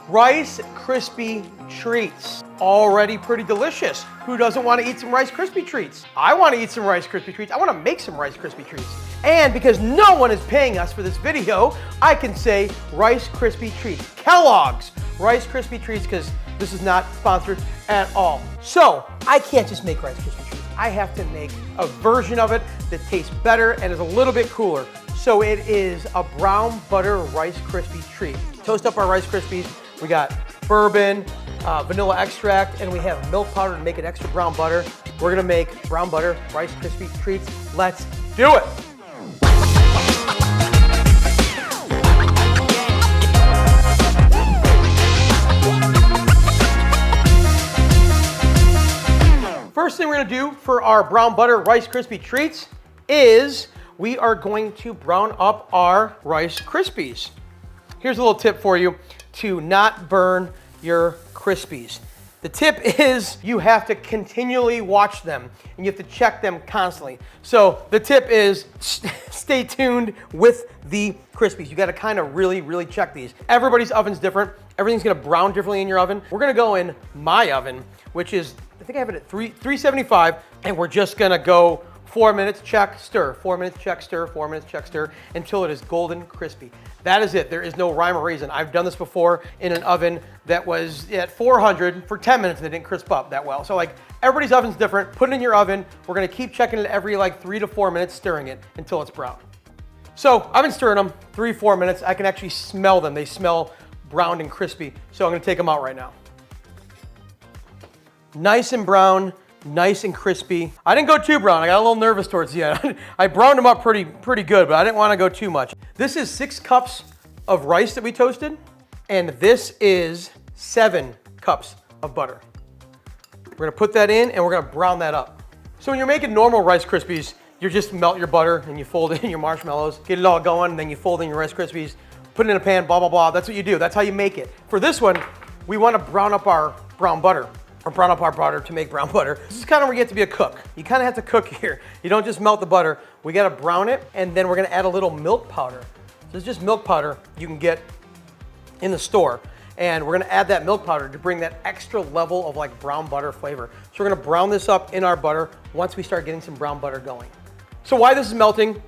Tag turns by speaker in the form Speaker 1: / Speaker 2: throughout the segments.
Speaker 1: Rice Krispie treats. Already pretty delicious. Who doesn't want to eat some Rice Krispie treats? I want to eat some Rice Krispie treats. I want to make some Rice Krispie treats. And because no one is paying us for this video, I can say Rice Krispie treats. Kellogg's Rice Krispie treats, because this is not sponsored at all. So I can't just make Rice Krispie treats. I have to make a version of it that tastes better and is a little bit cooler. So it is a brown butter Rice Krispie treat. Toast up our Rice Krispies. We got bourbon, vanilla extract, and we have milk powder to make it extra brown butter. We're gonna make brown butter Rice Krispie treats. Let's do it. First thing we're gonna do for our brown butter Rice Krispie treats is we are going to brown up our Rice Krispies. Here's a little tip for you to not burn your Krispies. The tip is you have to continually watch them and you have to check them constantly. So the tip is stay tuned with the Krispies. You gotta kind of really check these. Everybody's oven's different. Everything's gonna brown differently in your oven. We're gonna go in my oven, which is, I think I have it at 375, and we're just gonna go 4 minutes, check, stir, 4 minutes, check, stir, 4 minutes, check, stir, until it is golden crispy. That is it. There is no rhyme or reason. I've done this before in an oven that was at 400 for 10 minutes and it didn't crisp up that well. So like, everybody's oven's different. Put it in your oven. We're gonna keep checking it every like 3 to 4 minutes, stirring it until it's brown. So I've been stirring them 3-4 minutes. I can actually smell them. They smell browned and crispy. So I'm gonna take them out right now. Nice and brown. Nice and crispy. I didn't go too brown. I got a little nervous towards the end. I browned them up pretty good, but I didn't want to go too much. This is 6 cups of rice that we toasted, and this is 7 cups of butter. We're gonna put that in and we're gonna brown that up. So when you're making normal Rice Krispies, you just melt your butter and you fold in your marshmallows, get it all going, and then you fold in your Rice Krispies, put it in a pan, blah, blah, blah. That's what you do. That's how you make it. For this one, we want to brown up our brown butter. Or brown up our butter to make brown butter. This is kind of where you get to be a cook. You kind of have to cook here. You don't just melt the butter. We got to brown it, and then we're going to add a little milk powder. So it's just milk powder you can get in the store. And we're going to add that milk powder to bring that extra level of like brown butter flavor. So we're going to brown this up in our butter once we start getting some brown butter going. So while this is melting,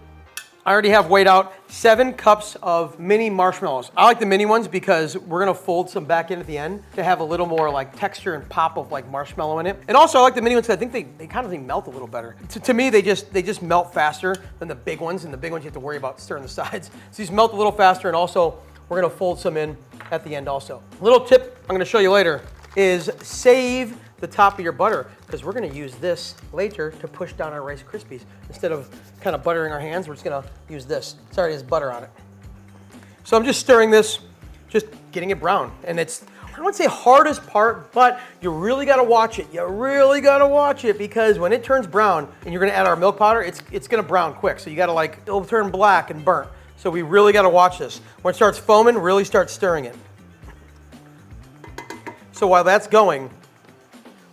Speaker 1: I already have weighed out 7 cups of mini marshmallows. I like the mini ones because we're gonna fold some back in at the end to have a little more like texture and pop of like marshmallow in it. And also I like the mini ones because I think they kind of melt a little better. To me, they just melt faster than the big ones, and the big ones you have to worry about stirring the sides. So these melt a little faster, and also we're gonna fold some in at the end also. Little tip I'm gonna show you later is save the top of your butter, because we're gonna use this later to push down our Rice Krispies. Instead of kind of buttering our hands, we're just gonna use this. It already has butter on it. So I'm just stirring this, just getting it brown. And it's, I wouldn't say hardest part, but you really gotta watch it. You really gotta watch it, because when it turns brown and you're gonna add our milk powder, it's gonna brown quick. So you gotta like, it'll turn black and burnt. So we really gotta watch this. When it starts foaming, really start stirring it. So while that's going,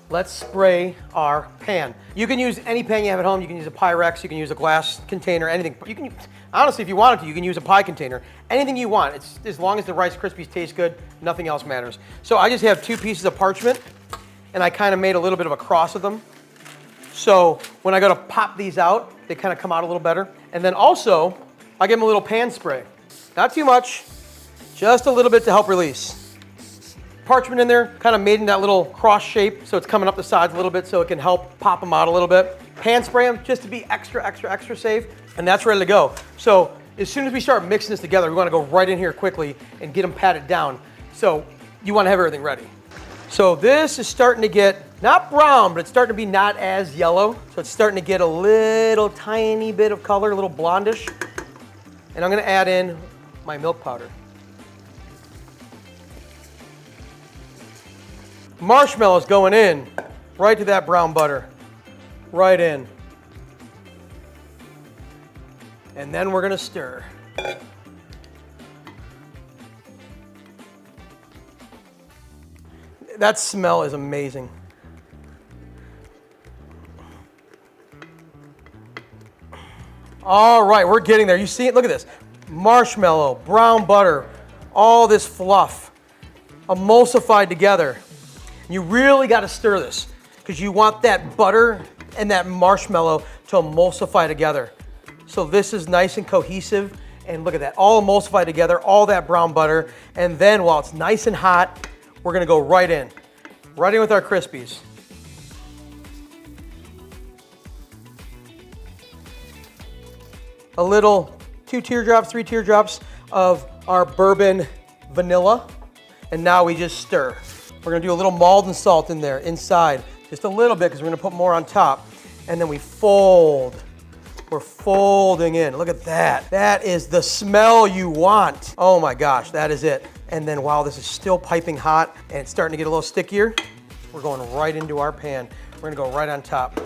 Speaker 1: let's spray our pan. You can use any pan you have at home. You can use a Pyrex, you can use a glass container, anything. You can, honestly, if you wanted to, you can use a pie container. Anything you want. It's as long as the Rice Krispies taste good, nothing else matters. So I just have 2 pieces of parchment, and I kind of made a little bit of a cross of them. So when I go to pop these out, they kind of come out a little better. And then also, I give them a little pan spray. Not too much, just a little bit to help release. Parchment in there, kind of made in that little cross shape, so it's coming up the sides a little bit so it can help pop them out a little bit. Pan spray them just to be extra safe, and that's ready to go. So as soon as we start mixing this together, we want to go right in here quickly and get them patted down. So you want to have everything ready. So this is starting to get, not brown, but it's starting to be not as yellow. So it's starting to get a little tiny bit of color, a little blondish. And I'm going to add in my milk powder. Marshmallows going in right to that brown butter, right in. And then we're gonna stir. That smell is amazing. All right, we're getting there. You see it? Look at this. Marshmallow, brown butter, all this fluff. emulsified together. You really got to stir this because you want that butter and that marshmallow to emulsify together. So this is nice and cohesive, and look at that, all emulsified together, all that brown butter, and then while it's nice and hot, we're gonna go right in with our Krispies. A little 2 teardrops, 3 teardrops of our bourbon vanilla, and now we just stir. We're gonna do a little Maldon salt in there, inside, just a little bit, because we're gonna put more on top, and then we fold. We're folding in. Look at that. That is the smell you want. Oh my gosh, that is it. And then while this is still piping hot and it's starting to get a little stickier, we're going right into our pan. We're gonna go right on top.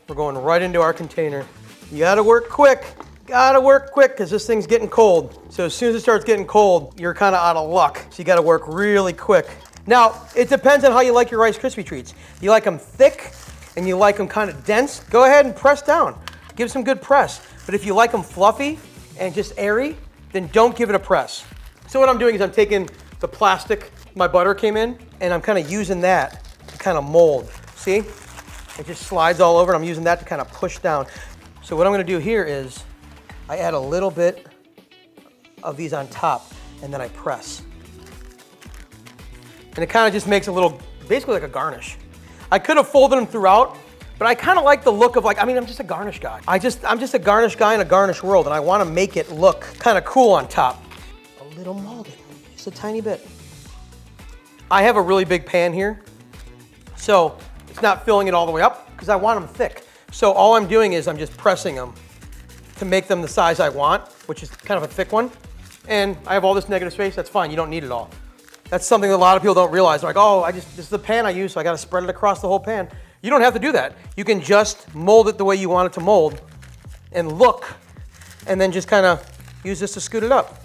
Speaker 1: We're going right into our container. You gotta work quick. Gotta work quick because this thing's getting cold. So as soon as it starts getting cold, you're kind of out of luck. So you gotta work really quick. Now, it depends on how you like your Rice Krispie treats. You like them thick and you like them kind of dense, go ahead and press down. Give some good press. But if you like them fluffy and just airy, then don't give it a press. So what I'm doing is I'm taking the plastic my butter came in, and I'm kind of using that to kind of mold. See? It just slides all over, and I'm using that to kind of push down. So what I'm gonna do here is I add a little bit of these on top, and then I press. And it kind of just makes a little, basically like a garnish. I could have folded them throughout, but I kind of like the look of I'm just a garnish guy. I'm just a garnish guy in a garnish world, and I want to make it look kind of cool on top. A little Maldon, just a tiny bit. I have a really big pan here, so it's not filling it all the way up because I want them thick. So all I'm doing is I'm just pressing them to make them the size I want, which is kind of a thick one. And I have all this negative space, that's fine, you don't need it all. That's something that a lot of people don't realize. They're like, oh, this is the pan I use, so I gotta spread it across the whole pan. You don't have to do that. You can just mold it the way you want it to mold and look, and then just kind of use this to scoot it up.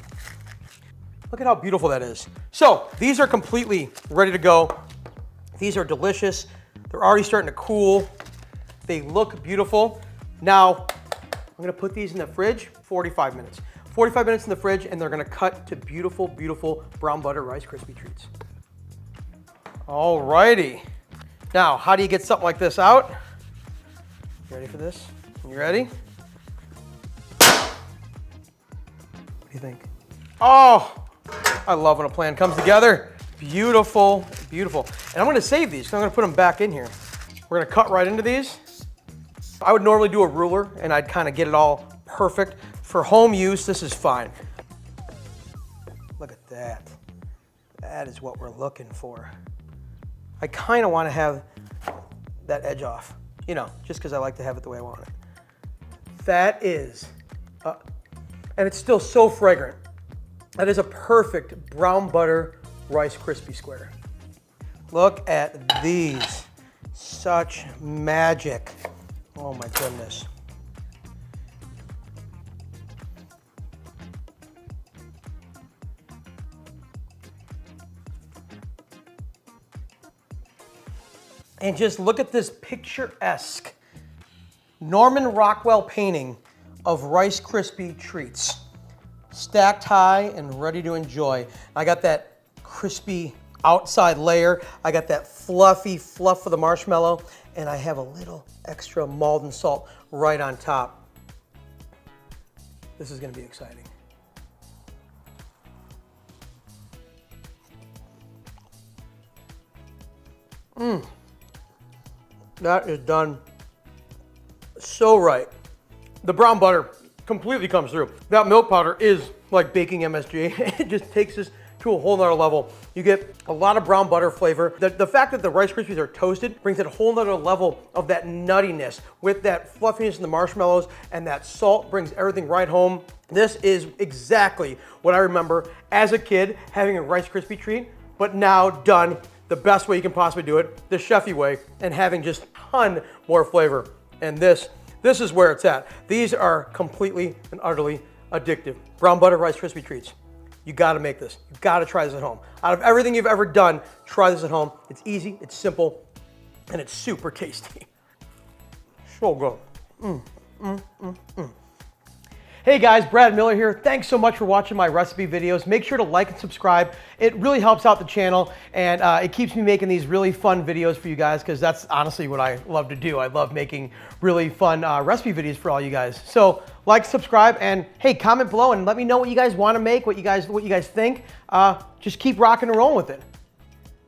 Speaker 1: Look at how beautiful that is. So these are completely ready to go. These are delicious. They're already starting to cool. They look beautiful. Now, I'm gonna put these in the fridge, 45 minutes. 45 minutes in the fridge, and they're gonna cut to beautiful, beautiful brown butter Rice Krispie treats. All righty. Now, how do you get something like this out? You ready for this? You ready? What do you think? Oh, I love when a plan comes together. Beautiful, beautiful. And I'm gonna save these, so I'm gonna put them back in here. We're gonna cut right into these. I would normally do a ruler, and I'd kind of get it all perfect. For home use, this is fine. Look at that. That is what we're looking for. I kind of want to have that edge off, you know, just because I like to have it the way I want it. That is, and it's still so fragrant. That is a perfect brown butter Rice Krispie square. Look at these, such magic. Oh my goodness. And just look at this picturesque Norman Rockwell painting of Rice Krispie treats. Stacked high and ready to enjoy. I got that crispy outside layer. I got that fluffy fluff of the marshmallow, and I have a little extra Maldon salt right on top. This is gonna be exciting. That is done so right. The brown butter completely comes through. That milk powder is like baking MSG. It just takes this to a whole nother level. You get a lot of brown butter flavor. The fact that the Rice Krispies are toasted brings it a whole nother level of that nuttiness with that fluffiness in the marshmallows, and that salt brings everything right home. This is exactly what I remember as a kid having a Rice Krispie treat, but now done the best way you can possibly do it, the chefy way, and having just a ton more flavor. And this is where it's at. These are completely and utterly addictive. Brown butter Rice Krispie treats. You gotta make this. You gotta try this at home. Out of everything you've ever done, try this at home. It's easy, it's simple, and it's super tasty. So good. Hey Hey guys, Brad Miller here. Thanks so much for watching my recipe videos. Make sure to like and subscribe. It really helps out the channel, and it keeps me making these really fun videos for you guys, because that's honestly what I love to do. I love making really fun recipe videos for all you guys. So like, subscribe, and hey, comment below and let me know what you guys want to make, what you guys think. Just keep rocking and rolling with it.